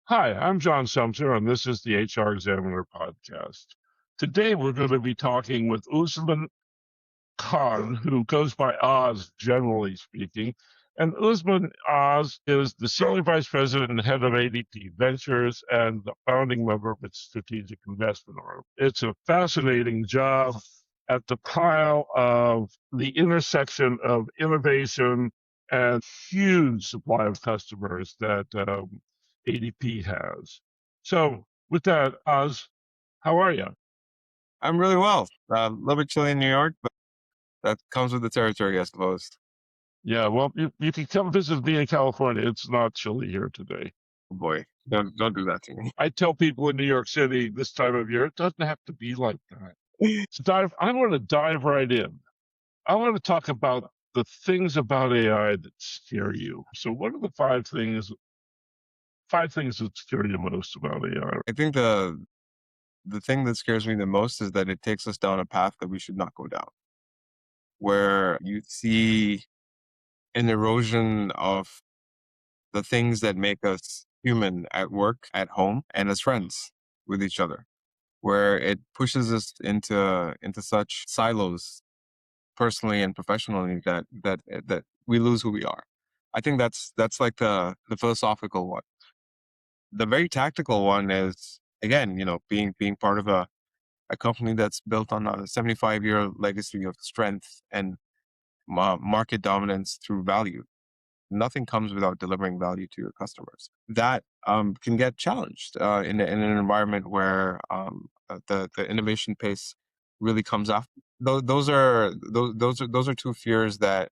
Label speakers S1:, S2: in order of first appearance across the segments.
S1: Hi, I'm John Sumter, and this is the HR Examiner podcast. Today, we're going to be talking with Usman Kahn, who goes by Oz, generally speaking. And Usman Oz is the Senior Vice President and Head of ADP Ventures and the founding member of its strategic investment arm. It's a fascinating job at the pile of the intersection of innovation and huge supply of customers that ADP has. So, with that, Oz, how are you?
S2: I'm really well. A little bit chilly in New York, but that comes with the territory, I suppose.
S1: Yeah, well, you can come visit me in California. It's not chilly here today.
S2: Oh boy, don't do that to me.
S1: I tell people in New York City this time of year, it doesn't have to be like that. I want to dive right in. I want to talk about the things about AI that scare you. So, what are the five things that scare you most about AI?
S2: I think the thing that scares me the most is that it takes us down a path that we should not go down, where you see an erosion of the things that make us human at work, at home, and as friends with each other, where it pushes us into such silos personally and professionally that we lose who we are. I think that's like the philosophical one. The very tactical one is, again, being part of a company that's built on a 75-year legacy of strength and market dominance through value. Nothing comes without delivering value to your customers. That can get challenged in an environment where the innovation pace really comes after. Those are two fears that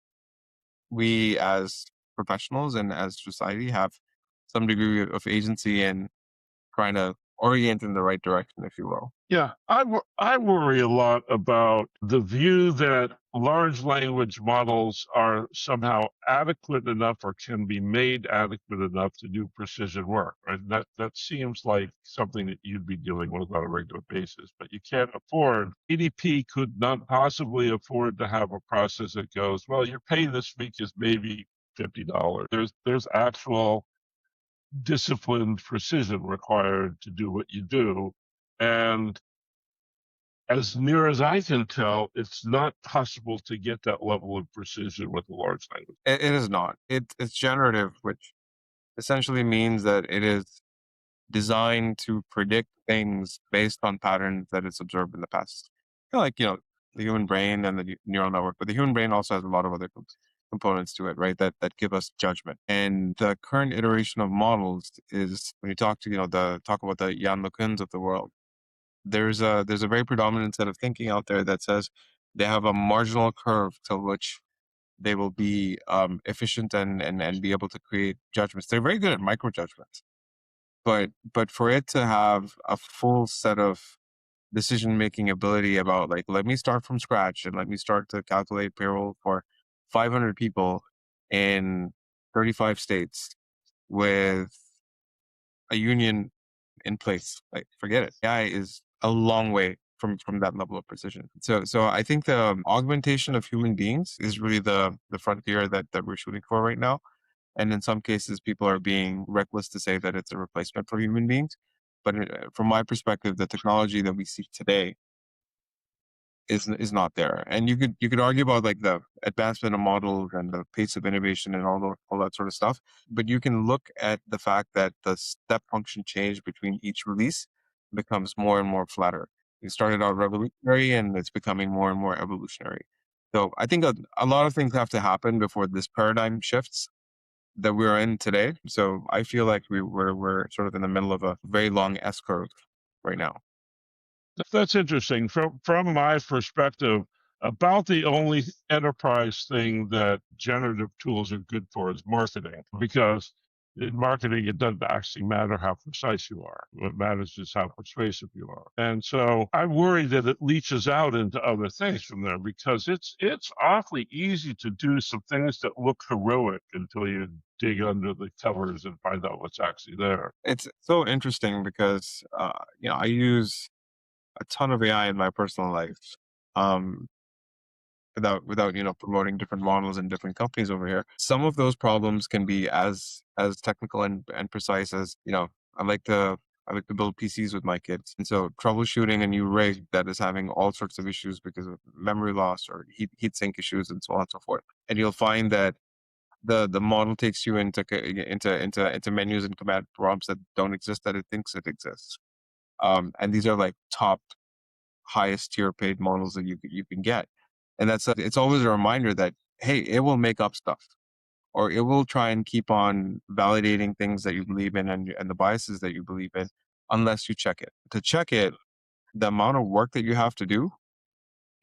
S2: we as professionals and as society have some degree of agency in trying to orient in the right direction, if you will.
S1: Yeah, I worry a lot about the view that large language models are somehow adequate enough or can be made adequate enough to do precision work. Right? That seems like something that you'd be dealing with on a regular basis, but you can't afford. EDP could not possibly afford to have a process that goes, well, your pay this week is maybe $50. There's actual disciplined precision required to do what you do. And as near as I can tell, it's not possible to get that level of precision with a large language.
S2: It is not. It's generative, which essentially means that it is designed to predict things based on patterns that it's observed in the past. Kind of like, the human brain and the neural network, but the human brain also has a lot of other components to it, right? That give us judgment. And the current iteration of models is when you talk to, talk about the Jan LeCuns of the world. There's a very predominant set of thinking out there that says they have a marginal curve to which they will be efficient and be able to create judgments. They're very good at micro judgments, but for it to have a full set of decision making ability about, like, let me start from scratch and let me start to calculate payroll for 500 people in 35 states with a union in place, like, forget it. AI is a long way from that level of precision. So I think the augmentation of human beings is really the frontier that we're shooting for right now. And in some cases, people are being reckless to say that it's a replacement for human beings. But from my perspective, the technology that we see today is not there. And you could argue about, like, the advancement of models and the pace of innovation and all that sort of stuff. But you can look at the fact that the step function change between each release becomes more and more flatter. It started out revolutionary and it's becoming more and more evolutionary. So I think a lot of things have to happen before this paradigm shifts that we're in today. So I feel like we're sort of in the middle of a very long S curve right now.
S1: That's interesting. From my perspective, about the only enterprise thing that generative tools are good for is marketing, because in marketing, it doesn't actually matter how precise you are. What matters is how persuasive you are. And so I worry that it leaches out into other things from there, because it's awfully easy to do some things that look heroic until you dig under the covers and find out what's actually there.
S2: It's so interesting because I use a ton of AI in my personal life. Um, without promoting different models in different companies over here. Some of those problems can be as technical and precise as I like to build PCs with my kids. And so troubleshooting a new rig that is having all sorts of issues because of memory loss or heat sink issues and so on and so forth. And you'll find that the model takes you into menus and command prompts that don't exist that it thinks it exists. And these are like top highest tier paid models that you can get. And it's always a reminder that hey, it will make up stuff or it will try and keep on validating things that you believe in and the biases that you believe in unless you check it. To check it, the amount of work that you have to do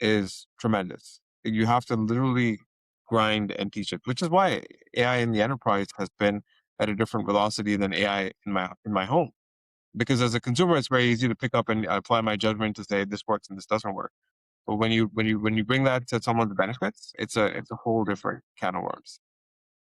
S2: is tremendous. You have to literally grind and teach it, which is why AI in the enterprise has been at a different velocity than AI in my home. Because as a consumer, it's very easy to pick up and apply my judgment to say this works and this doesn't work. But when you bring that to someone's benefits, it's a whole different can of worms.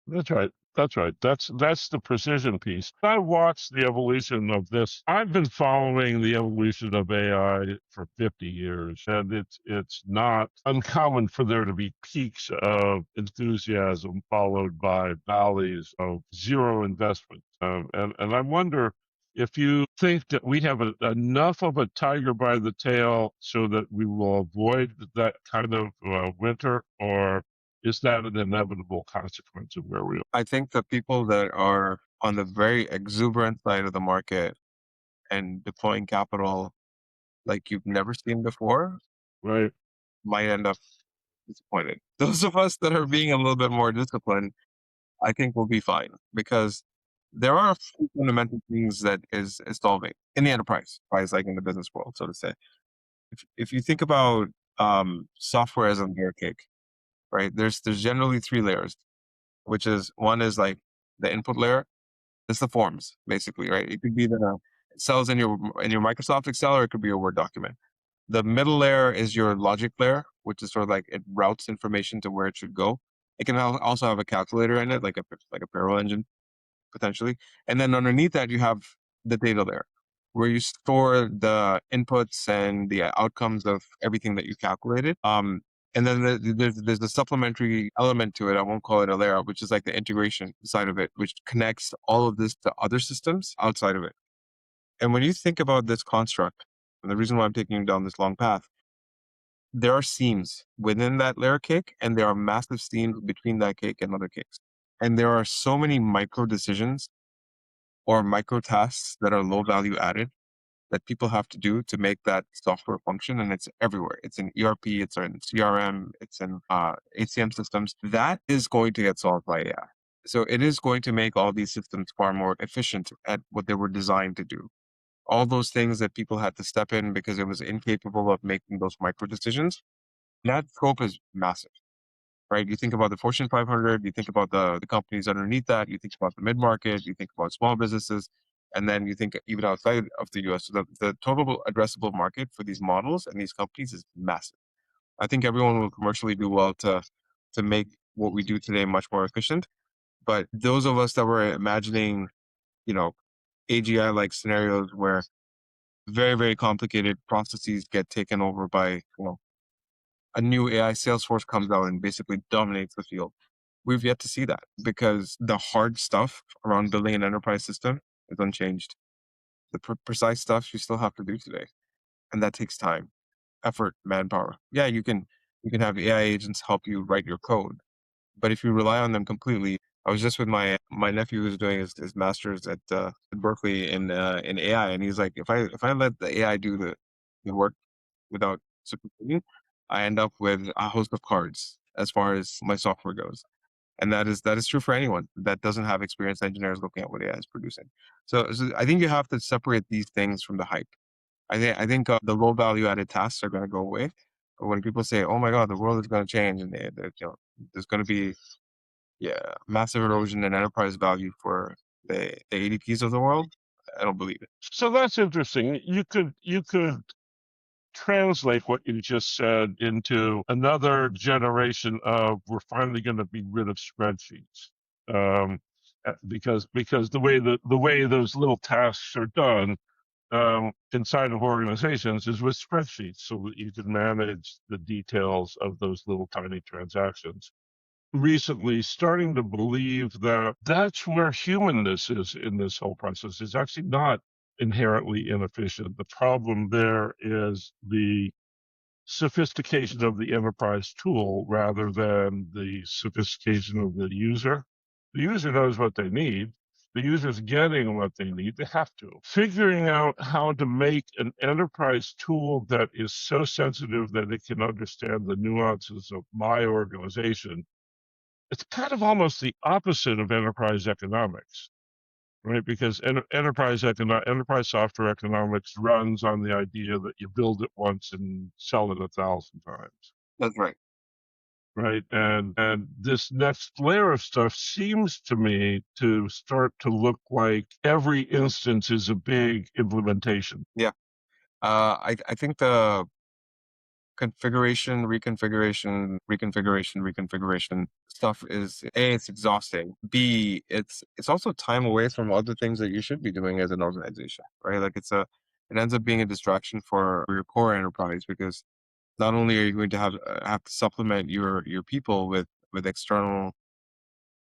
S1: That's right. That's right. That's the precision piece. I watched the evolution of this. I've been following the evolution of AI for 50 years, and it's not uncommon for there to be peaks of enthusiasm followed by valleys of zero investment. And I wonder if you think that we have enough of a tiger by the tail so that we will avoid that kind of winter, or is that an inevitable consequence of where we are?
S2: I think the people that are on the very exuberant side of the market and deploying capital like you've never seen before
S1: Right.
S2: might end up disappointed. Those of us that are being a little bit more disciplined, I think will be fine because there are a few fundamental things that is solving in the enterprise, like in the business world, so to say. If you think about software as a layer cake, right? There's generally three layers, which is one is like the input layer. It's the forms, basically, right? It could be the cells in your Microsoft Excel, or it could be a Word document. The middle layer is your logic layer, which is sort of like it routes information to where it should go. It can also have a calculator in it, like a parallel engine potentially. And then underneath that, you have the data layer, where you store the inputs and the outcomes of everything that you calculated. And then there's the supplementary element to it. I won't call it a layer, which is like the integration side of it, which connects all of this to other systems outside of it. And when you think about this construct, and the reason why I'm taking you down this long path, there are seams within that layer cake, and there are massive seams between that cake and other cakes. And there are so many micro decisions or micro tasks that are low value added that people have to do to make that software function. And it's everywhere. It's in ERP, it's in CRM, it's in HCM systems. That is going to get solved by AI. So it is going to make all these systems far more efficient at what they were designed to do. All those things that people had to step in because it was incapable of making those micro decisions, that scope is massive, right? You think about the Fortune 500, you think about the companies underneath that, you think about the mid market, you think about small businesses, and then you think even outside of the US. So the total addressable market for these models and these companies is massive. I think everyone will commercially do well to make what we do today much more efficient. But those of us that were imagining, you know, AGI like scenarios where very, very complicated processes get taken over by, a new AI Salesforce comes out and basically dominates the field. We've yet to see that because the hard stuff around building an enterprise system is unchanged. The precise stuff you still have to do today, and that takes time, effort, manpower. Yeah, you can have AI agents help you write your code, but if you rely on them completely, I was just with my nephew who's doing his master's at Berkeley in AI, and he's like, if I let the AI do the work without supervision, I end up with a host of cards as far as my software goes. And that is true for anyone that doesn't have experienced engineers looking at what AI is producing. So I think you have to separate these things from the hype. I think the low value added tasks are going to go away. But when people say, "Oh my God, the world is going to change," and there's going to be massive erosion in enterprise value for the ADPs of the world, I don't believe it.
S1: So that's interesting. You could translate what you just said into another generation of we're finally going to be rid of spreadsheets, because the way those little tasks are done inside of organizations is with spreadsheets, so that you can manage the details of those little tiny transactions. recently starting to believe that that's where humanness is in this whole process. It's actually not inherently inefficient. The problem there is the sophistication of the enterprise tool rather than the sophistication of the user. The user knows what they need. The user's getting what they need. They have to. Figuring out how to make an enterprise tool that is so sensitive that it can understand the nuances of my organization, it's kind of almost the opposite of enterprise economics, right? Because enterprise software economics runs on the idea that you build it once and sell it 1,000 times,
S2: That's right.
S1: right? And this next layer of stuff seems to me to start to look like every instance is a big implementation.
S2: Yeah. I think the configuration, reconfiguration stuff is A, it's exhausting. B, it's also time away from other things that you should be doing as an organization, right? Like it ends up being a distraction for your core enterprise because not only are you going to have to supplement your people with external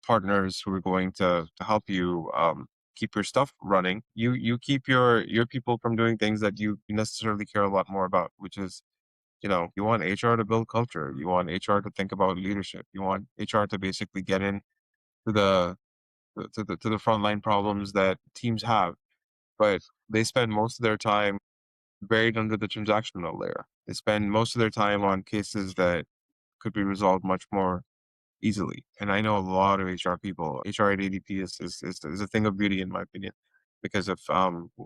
S2: partners who are going to help you keep your stuff running, you keep your people from doing things that you necessarily care a lot more about, which is you want HR to build culture. You want HR to think about leadership. You want HR to basically get in to the frontline problems that teams have. But they spend most of their time buried under the transactional layer. They spend most of their time on cases that could be resolved much more easily. And I know a lot of HR people. HR at ADP is a thing of beauty in my opinion because of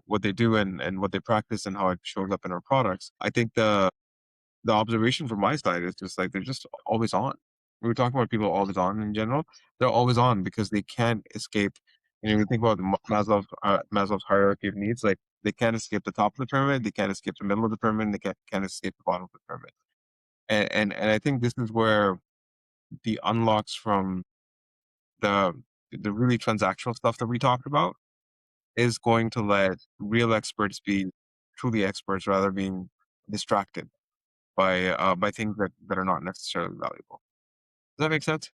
S2: what they do and what they practice and how it shows up in our products. I think the observation from my side is just like they're just always on. We were talking about people always on in general. They're always on because they can't escape. You think about the Maslow's hierarchy of needs. Like they can't escape the top of the pyramid. They can't escape the middle of the pyramid. They can't escape the bottom of the pyramid. And I think this is where the unlocks from the the really transactional stuff that we talked about is going to let real experts be truly experts rather than being distracted by things that are not necessarily valuable. Does that make sense?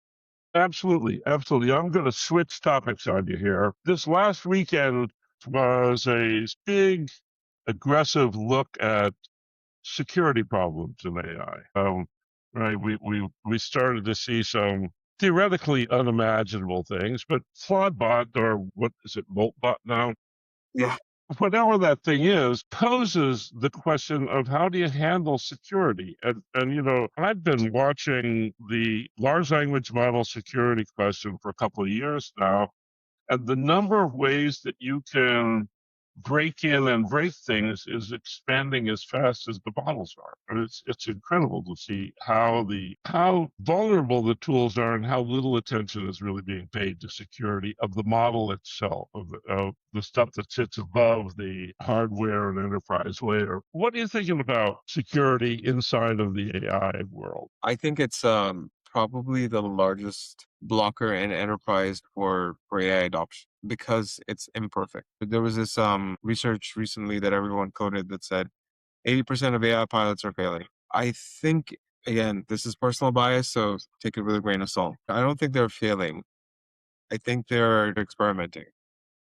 S1: Absolutely, absolutely. I'm going to switch topics on you here. This last weekend was a big, aggressive look at security problems in AI. Right, we started to see some theoretically unimaginable things, but Claudebot, or what is it, Moltbot now,
S2: Yeah.
S1: whatever that thing is, poses the question of how do you handle security? And I've been watching the large language model security question for a couple of years now, and the number of ways that you can break in and break things is expanding as fast as the models are. And it's incredible to see how vulnerable the tools are and how little attention is really being paid to security of the model itself, of the stuff that sits above the hardware and enterprise layer. What are you thinking about security inside of the AI world?
S2: I think it's probably the largest blocker in enterprise for AI adoption because it's imperfect. There was this research recently that everyone quoted that said 80% of AI pilots are failing. I think again, this is personal bias, so take it with a grain of salt. I don't think they're failing. I think they're experimenting.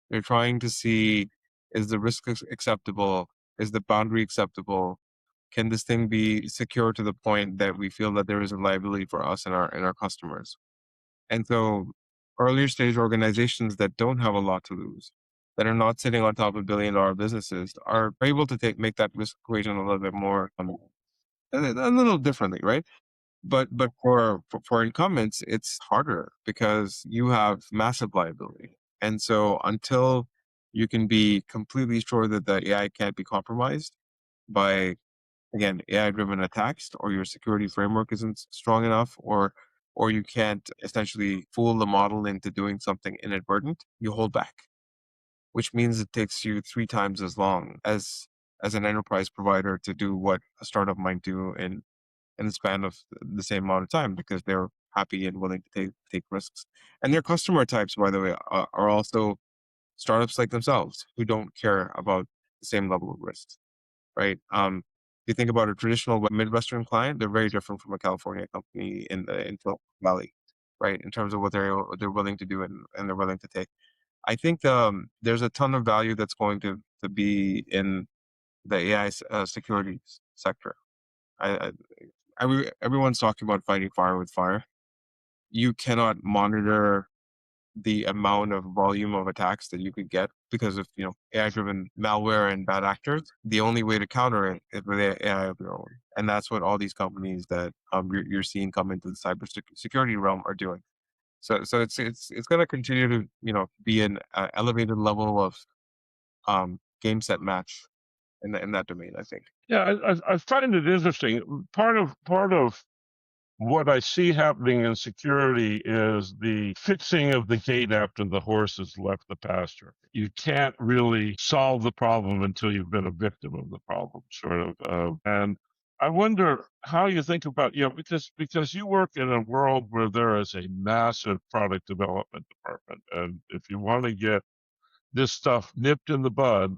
S2: They're trying to see, is the risk acceptable? Is the boundary acceptable? Can this thing be secure to the point that we feel that there is a liability for us and our customers? And so earlier stage organizations that don't have a lot to lose, that are not sitting on top of $1 billion businesses, are able to make that risk equation a little bit more a little differently, right? But for incumbents, it's harder because you have massive liability. And so until you can be completely sure that the AI can't be compromised by again AI driven attacks, or your security framework isn't strong enough, or you can't essentially fool the model into doing something inadvertent, you hold back, which means it takes you 3 times as long as an enterprise provider to do what a startup might do in the span of the same amount of time because they're happy and willing to take risks. And their customer types, by the way, are also startups like themselves who don't care about the same level of risks, right? If you think about a traditional Midwestern client, they're very different from a California company in Silicon Valley, right? In terms of what they're willing to do and they're willing to take. I think there's a ton of value that's going to be in the AI security sector. I, everyone's talking about fighting fire with fire. You cannot monitor the amount of volume of attacks that you could get because of AI driven malware and bad actors. The only way to counter it is with AI of your own, and that's what all these companies that you're seeing come into the cyber security realm are doing. So it's going to continue to be an elevated level of game set match in that domain, I think.
S1: Yeah, I find it interesting. Part of what I see happening in security is the fixing of the gate after the horse has left the pasture. You can't really solve the problem until you've been a victim of the problem, sort of. And I wonder how you think about, because you work in a world where there is a massive product development department, and if you want to get this stuff nipped in the bud,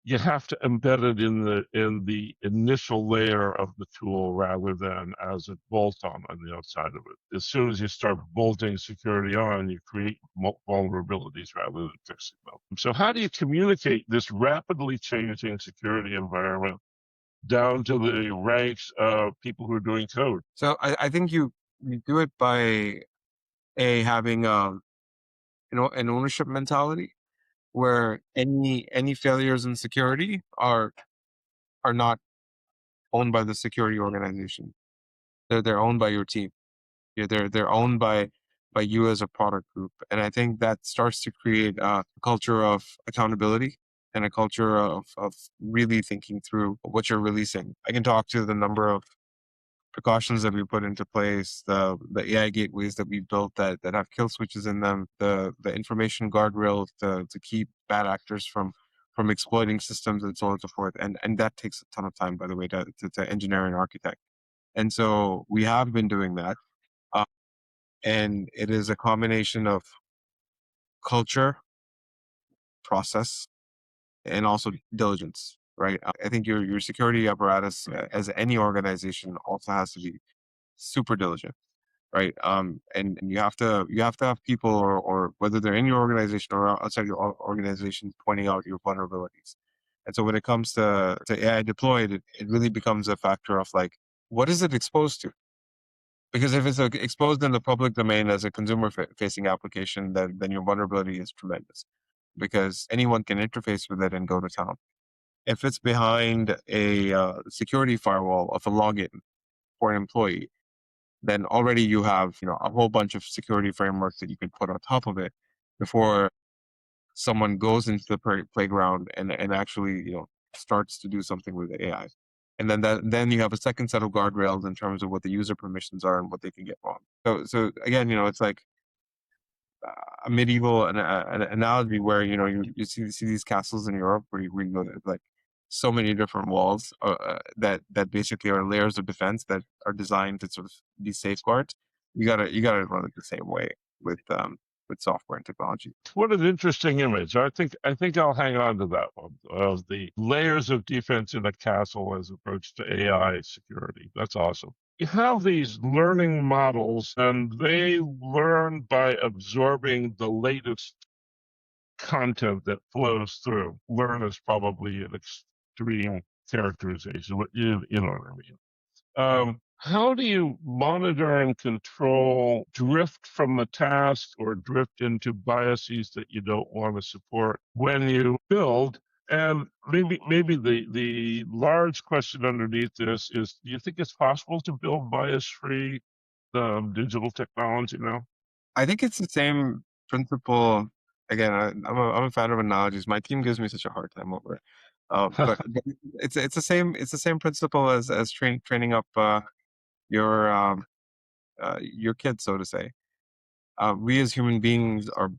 S1: you have to embed it in the initial layer of the tool rather than as a bolt-on the outside of it. As soon as you start bolting security on, you create vulnerabilities rather than fixing them. So how do you communicate this rapidly changing security environment down to the ranks of people who are doing code?
S2: So I think you do it by having an ownership mentality where any failures in security are not owned by the security organization. They're owned by your team. Yeah, they're owned by you as a product group, and I think that starts to create a culture of accountability and a culture of really thinking through what you're releasing. I can talk to the number of precautions that we put into place, the AI gateways that we built that have kill switches in them, the information guardrails to keep bad actors from exploiting systems and so on and so forth. And that takes a ton of time, by the way, to engineer and architect. And so we have been doing that. Uh, and it is a combination of culture, process, and also diligence, right? I think your security apparatus, as any organization, also has to be super diligent, right? And you have to have people, or whether they're in your organization or outside your organization, pointing out your vulnerabilities. And so when it comes to AI deployed, it really becomes a factor of like, what is it exposed to? Because if it's exposed in the public domain as a consumer facing application, then your vulnerability is tremendous because anyone can interface with it and go to town. If it's behind a security firewall of a login for an employee, then already you have a whole bunch of security frameworks that you can put on top of it before someone goes into the playground and actually starts to do something with the AI. And then you have a second set of guardrails in terms of what the user permissions are and what they can get wrong. So again, it's like a medieval an analogy where you see these castles in Europe where you go there's like so many different walls that basically are layers of defense that are designed to sort of be safeguards. You gotta run it the same way with software and technology.
S1: What an interesting image. I think I'll hang on to that one of the layers of defense in a castle as approach to AI security. That's awesome. You have these learning models, and they learn by absorbing the latest content that flows through. Learn is probably an extreme characterization, but you know what I mean. How do you monitor and control drift from the task or drift into biases that you don't want to support when you build? And maybe the large question underneath this is: do you think it's possible to build bias-free digital technology now?
S2: I think it's the same principle. Again, I'm a fan of analogies. My team gives me such a hard time over it. But it's the same principle as training up your your kids, so to say. We as human beings are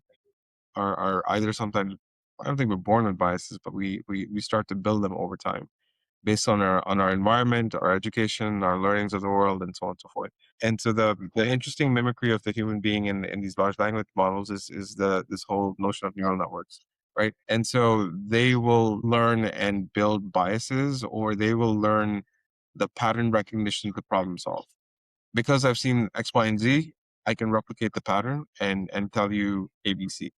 S2: either sometimes, I don't think we're born with biases, but we start to build them over time based on our environment, our education, our learnings of the world, and so on and so forth. And so the interesting mimicry of the human being in these large language models is this whole notion of neural networks, right? And so they will learn and build biases, or they will learn the pattern recognition to problem solve. Because I've seen X, Y, and Z, I can replicate the pattern and tell you ABC,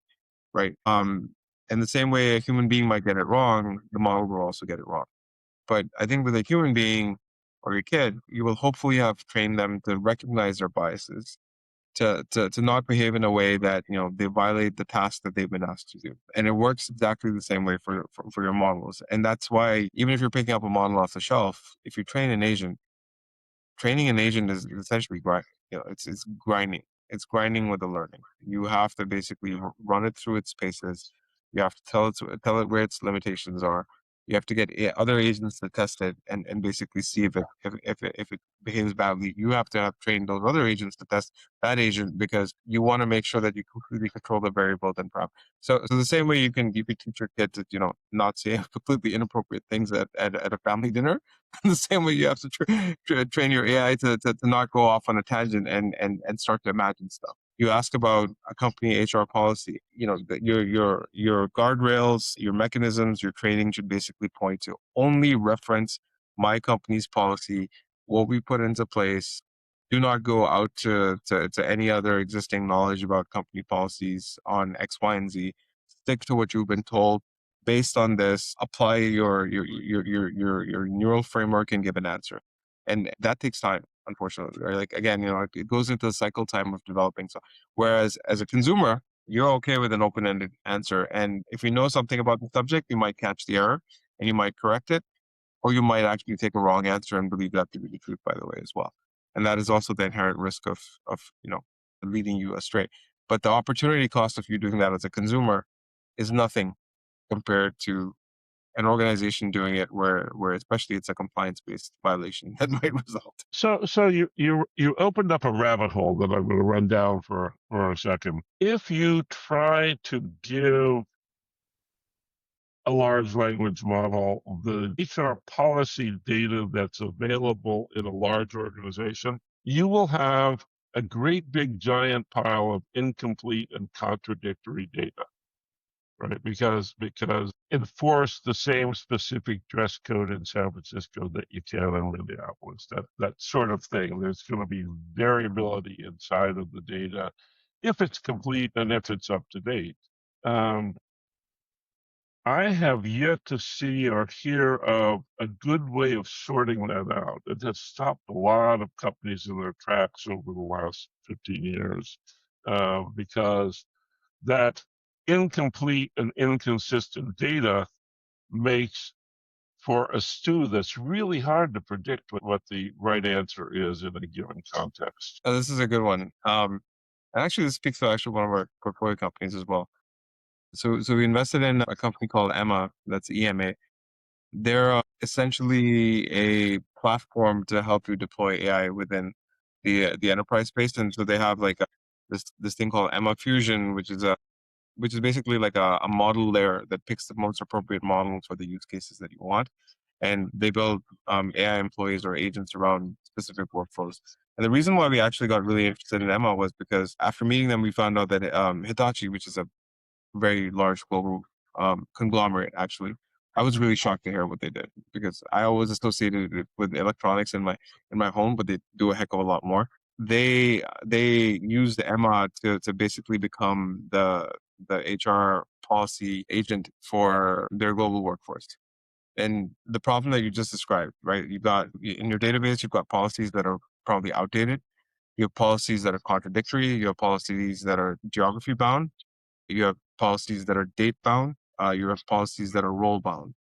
S2: right? In the same way a human being might get it wrong, the model will also get it wrong. But I think with a human being or your kid, you will hopefully have trained them to recognize their biases, to not behave in a way that they violate the task that they've been asked to do. And it works exactly the same way for your models. And that's why even if you're picking up a model off the shelf, if you train an agent, training an agent is essentially it's grinding. It's grinding with the learning. You have to basically run it through its paces. You have to tell it where its limitations are. You have to get other agents to test it and basically see if it behaves badly. You have to have trained those other agents to test that agent because you want to make sure that you completely control the variable then prompt. So the same way you can teach your kid to not say completely inappropriate things at a family dinner, the same way you have to train your AI to not go off on a tangent and start to imagine stuff. You ask about a company HR policy, your guardrails, your mechanisms, your training should basically point to only reference my company's policy, what we put into place. Do not go out to any other existing knowledge about company policies on X, Y, and Z. Stick to what you've been told. Based on this, apply your neural framework and give an answer. And that takes time, unfortunately. Right? Like again, it goes into the cycle time of developing. So whereas as a consumer, you're okay with an open-ended answer. And if you know something about the subject, you might catch the error and you might correct it, or you might actually take a wrong answer and believe that to be the truth, by the way, as well. And that is also the inherent risk of leading you astray. But the opportunity cost of you doing that as a consumer is nothing compared to an organization doing it where especially it's a compliance-based violation that might result.
S1: So you opened up a rabbit hole that I'm going to run down for a second. If you try to give a large language model the HR policy data that's available in a large organization, you will have a great big giant pile of incomplete and contradictory data, right? Because enforce the same specific dress code in San Francisco that you can in Minneapolis, that sort of thing. There's going to be variability inside of the data if it's complete and if it's up to date. I have yet to see or hear of a good way of sorting that out. It has stopped a lot of companies in their tracks over the last 15 years because that incomplete and inconsistent data makes for a stew that's really hard to predict what the right answer is in a given context.
S2: This is a good one. And actually, this speaks to actually one of our portfolio companies as well. So we invested in a company called Emma, that's EMA. They're essentially a platform to help you deploy AI within the enterprise space, and so they have like this thing called Emma Fusion, which is basically like a model layer that picks the most appropriate models for the use cases that you want, and they build AI employees or agents around specific workflows. And the reason why we actually got really interested in Emma was because after meeting them, we found out that Hitachi, which is a very large global conglomerate, actually. I was really shocked to hear what they did because I always associated it with electronics in my home, but they do a heck of a lot more. They used Emma to basically become the HR policy agent for their global workforce. And the problem that you just described, right? You've got in your database, you've got policies that are probably outdated. You have policies that are contradictory. You have policies that are geography bound. You have policies that are date bound. You have policies that are role bound.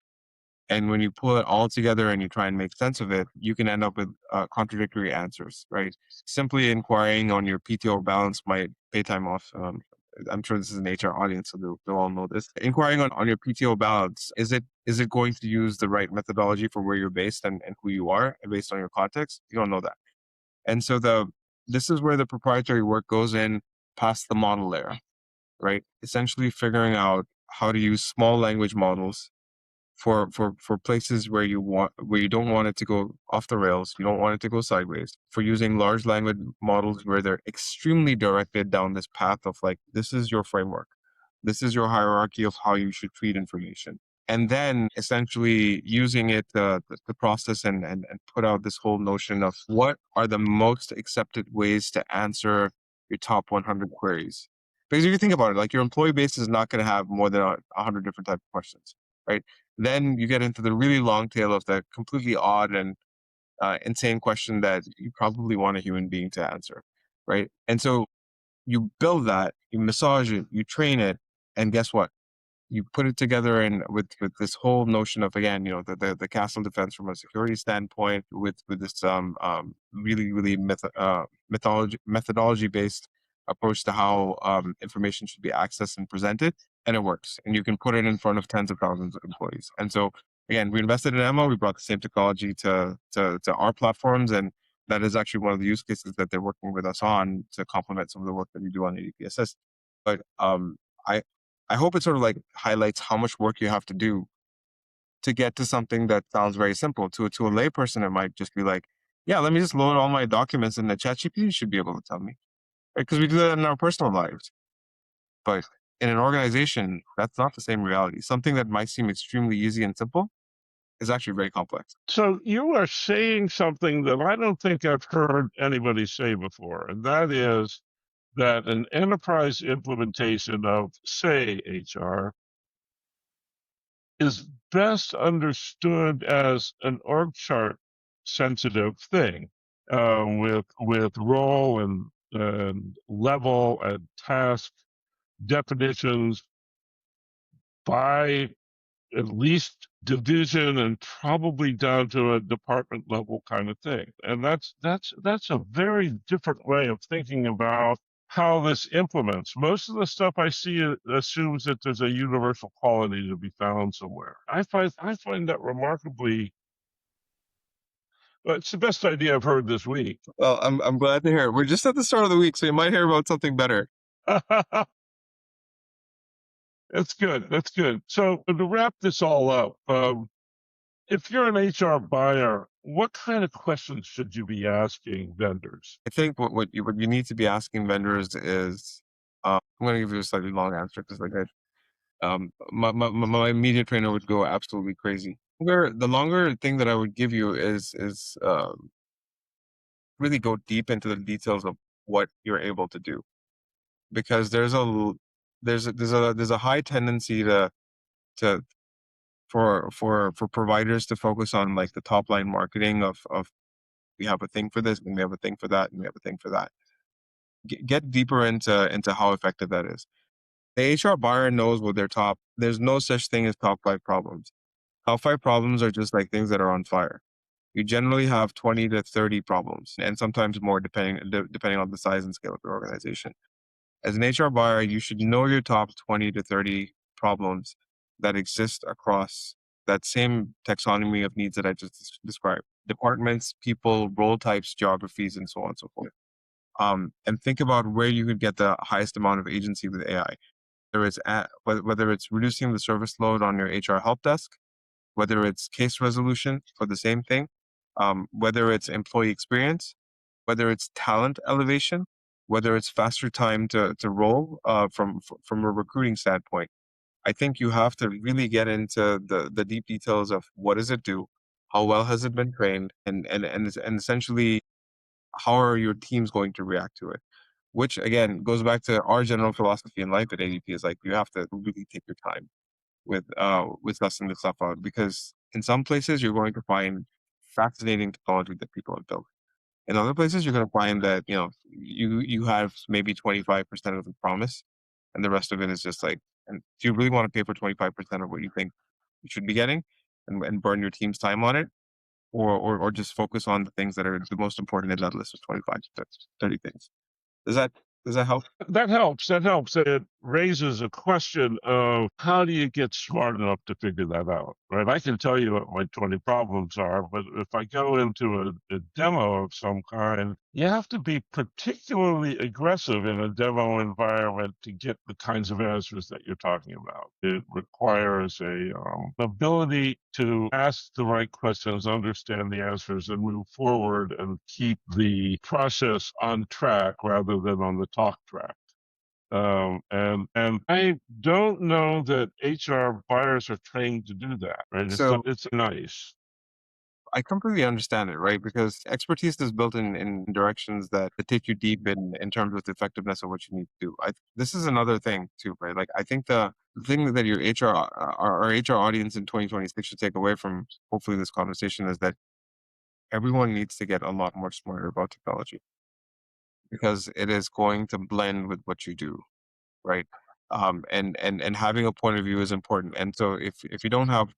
S2: And when you pull it all together and you try and make sense of it, you can end up with contradictory answers, right? Simply inquiring on your PTO balance might pay time off. I'm sure this is an HR audience, so they'll all know this. Inquiring on your PTO balance, is it going to use the right methodology for where you're based and who you are based on your context? You don't know that. And so this is where the proprietary work goes in past the model layer, right? Essentially figuring out how to use small language models for places where you don't want it to go off the rails, you don't want it to go sideways, for using large language models where they're extremely directed down this path of like, this is your framework, this is your hierarchy of how you should treat information. And then essentially using it to process and put out this whole notion of what are the most accepted ways to answer your top 100 queries. Because if you think about it, like your employee base is not going to have more than 100 different type of questions, right? Then you get into the really long tail of the completely odd and insane question that you probably want a human being to answer, right? And so you build that, you massage it, you train it, and guess what? You put it together and with this whole notion of, again, the castle defense from a security standpoint, with this really methodology based approach to how information should be accessed and presented, and it works, and you can put it in front of tens of thousands of employees. And so again, we invested in Emma, we brought the same technology to our platforms, and that is actually one of the use cases that they're working with us on to complement some of the work that we do on ADPSS. But I I hope it sort of like highlights how much work you have to do to get to something that sounds very simple. To a layperson, it might just be like, yeah, let me just load all my documents and the ChatGPT should be able to tell me. Because we do that in our personal lives. But in an organization, that's not the same reality. Something that might seem extremely easy and simple is actually very complex.
S1: So you are saying something that I don't think I've heard anybody say before, and that is that an enterprise implementation of, say, HR is best understood as an org chart sensitive thing, with role and level and task definitions by at least division and probably down to a department level kind of thing. And that's a very different way of thinking about how this implements. Most of the stuff I see assumes that there's a universal quality to be found somewhere. I find that remarkably. Well, it's the best idea I've heard this week.
S2: Well, I'm glad to hear it. We're just at the start of the week, so you might hear about something better.
S1: That's good. That's good. So to wrap this all up, if you're an HR buyer, what kind of questions should you be asking vendors?
S2: I think what you need to be asking vendors is, I'm going to give you a slightly long answer because like my media trainer would go absolutely crazy. The longer thing that I would give you is really go deep into the details of what you're able to do, because there's a high tendency to for providers to focus on like the top line marketing of we have a thing for this and we have a thing for that and we have a thing for that. Get deeper into how effective that is. The HR buyer knows what their top. There's no such thing as top five problems. Top five problems are just like things that are on fire. You generally have 20 to 30 problems, and sometimes more depending on the size and scale of your organization. As an HR buyer, you should know your top 20 to 30 problems that exist across that same taxonomy of needs that I just described: departments, people, role types, geographies, and so on and so forth. And think about where you could get the highest amount of agency with AI. Whether it's reducing the service load on your HR help desk, whether it's case resolution for the same thing, whether it's employee experience, whether it's talent elevation, whether it's faster time to roll from a recruiting standpoint. I think you have to really get into the deep details of what does it do, how well has it been trained, and essentially how are your teams going to react to it. Which again goes back to our general philosophy in life at ADP is like you have to really take your time with sussing this stuff out, because in some places you're going to find fascinating technology that people have built. In other places, you're going to find that you have maybe 25% of the promise, and the rest of it is just like. And do you really want to pay for 25% of what you think you should be getting, and burn your team's time on it, or just focus on the things that are the most important in that list of 25 to 30 things? Does that does that help?
S1: That helps. That helps. It raises a question of how do you get smart enough to figure that out, right? I can tell you what my 20 problems are, but if I go into a demo of some kind, you have to be particularly aggressive in a demo environment to get the kinds of answers that you're talking about. It requires a ability to ask the right questions, understand the answers, and move forward and keep the process on track rather than on the talk track. And I don't know that HR buyers are trained to do that, right?
S2: So
S1: It's nice.
S2: I completely understand it, right? Because expertise is built in directions that take you deep in terms of the effectiveness of what you need to do. This is another thing too, right? Like I think the thing that your our HR audience in 2026 should take away from hopefully this conversation is that everyone needs to get a lot more smarter about technology because it is going to blend with what you do, right? And having a point of view is important. And so if you don't have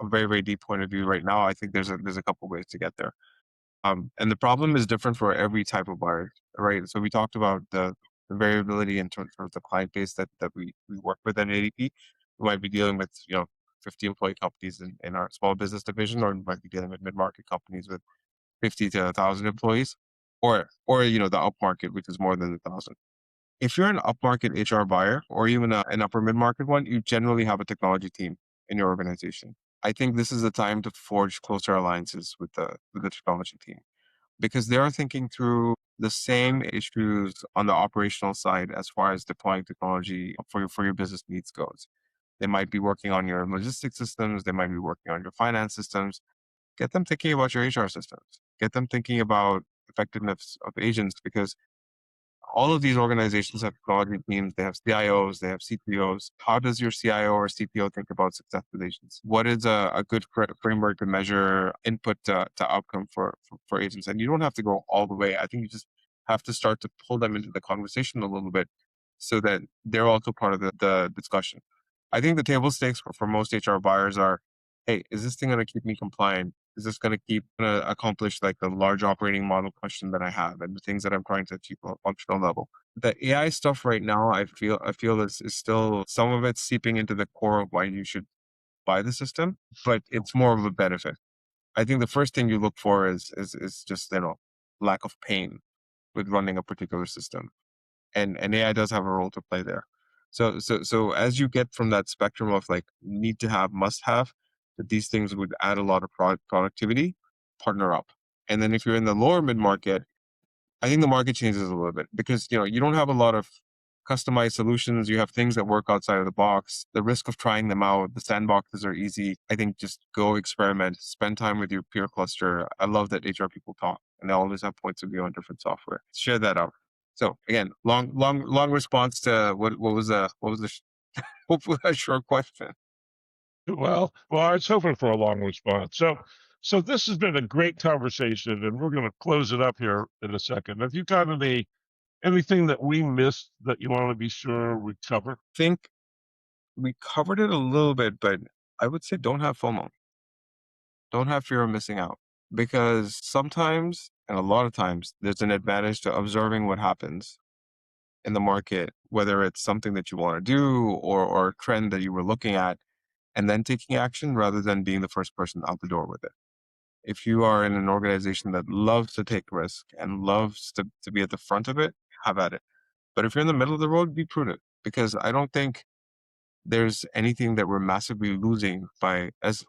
S2: a very very deep point of view right now, I think there's a couple ways to get there. And the problem is different for every type of buyer, right? So we talked about the variability in terms of the client base that we work with at ADP. We might be dealing with 50 employee companies in our small business division, or we might be dealing with mid market companies with 50 to 1,000 employees, or the upmarket, which is more than 1,000. If you're an upmarket HR buyer or even an upper mid market one, you generally have a technology team in your organization. I think this is the time to forge closer alliances with the technology team because they are thinking through the same issues on the operational side as far as deploying technology for your business needs goes. They might be working on your logistics systems. They might be working on your finance systems. Get them thinking about your HR systems. Get them thinking about effectiveness of agents because all of these organizations have technology teams. They have CIOs, they have CTOs. How does your CIO or CTO think about success with agents? What is a good framework to measure input to outcome for agents? And you don't have to go all the way. I think you just have to start to pull them into the conversation a little bit so that they're also part of the discussion. I think the table stakes for most HR buyers are, hey, is this thing going to keep me compliant? Is this going to accomplish like the large operating model question that I have and the things that I'm trying to achieve on a functional level? The AI stuff right now, I feel is still some of it's seeping into the core of why you should buy the system, but it's more of a benefit. I think the first thing you look for is just lack of pain with running a particular system, and AI does have a role to play there. So as you get from that spectrum of like need to have, must have, that these things would add a lot of productivity, partner up. And then if you're in the lower mid market, I think the market changes a little bit because you don't have a lot of customized solutions. You have things that work outside of the box. The risk of trying them out, the sandboxes are easy. I think just go experiment, spend time with your peer cluster. I love that HR people talk and they always have points of view on different software. Share that out. So again, long response to what was hopefully a short question.
S1: Well, I was hoping for a long response. So this has been a great conversation, and we're going to close it up here in a second. Have you got anything that we missed that you want to be sure we cover?
S2: I think we covered it a little bit, but I would say don't have FOMO. Don't have fear of missing out because sometimes and a lot of times there's an advantage to observing what happens in the market, whether it's something that you want to do or a trend that you were looking at, and then taking action rather than being the first person out the door with it. If you are in an organization that loves to take risk and loves to be at the front of it, have at it. But if you're in the middle of the road, be prudent because I don't think there's anything that we're massively losing by as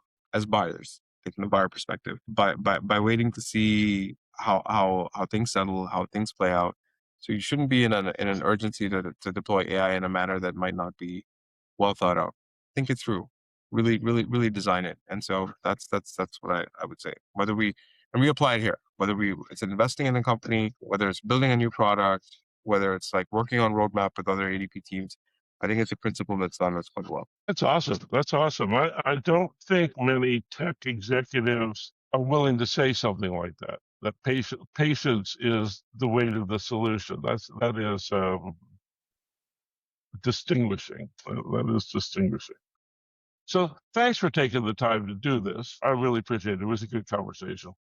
S2: buyers, taking the buyer perspective, by waiting to see how things settle, how things play out. So you shouldn't be in an urgency to deploy AI in a manner that might not be well thought out. Think it through. Really design it. And so that's what I would say. Whether we apply it here, whether it's investing in a company, whether it's building a new product, whether it's like working on roadmap with other ADP teams, I think it's a principle that's done us quite well.
S1: That's awesome. That's awesome. I don't think many tech executives are willing to say something like that. That patience is the way to the solution. That is distinguishing. That is distinguishing. So thanks for taking the time to do this. I really appreciate it. It was a good conversation.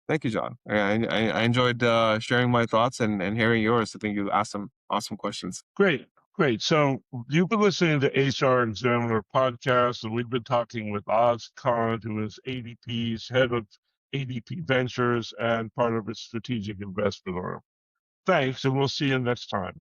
S2: Thank you, John. I enjoyed sharing my thoughts and hearing yours. I think you asked some awesome questions.
S1: Great. Great. So you've been listening to HR Examiner podcast, and we've been talking with Kahn, who is ADP's head of ADP Ventures and part of its strategic investment arm. Thanks, and we'll see you next time.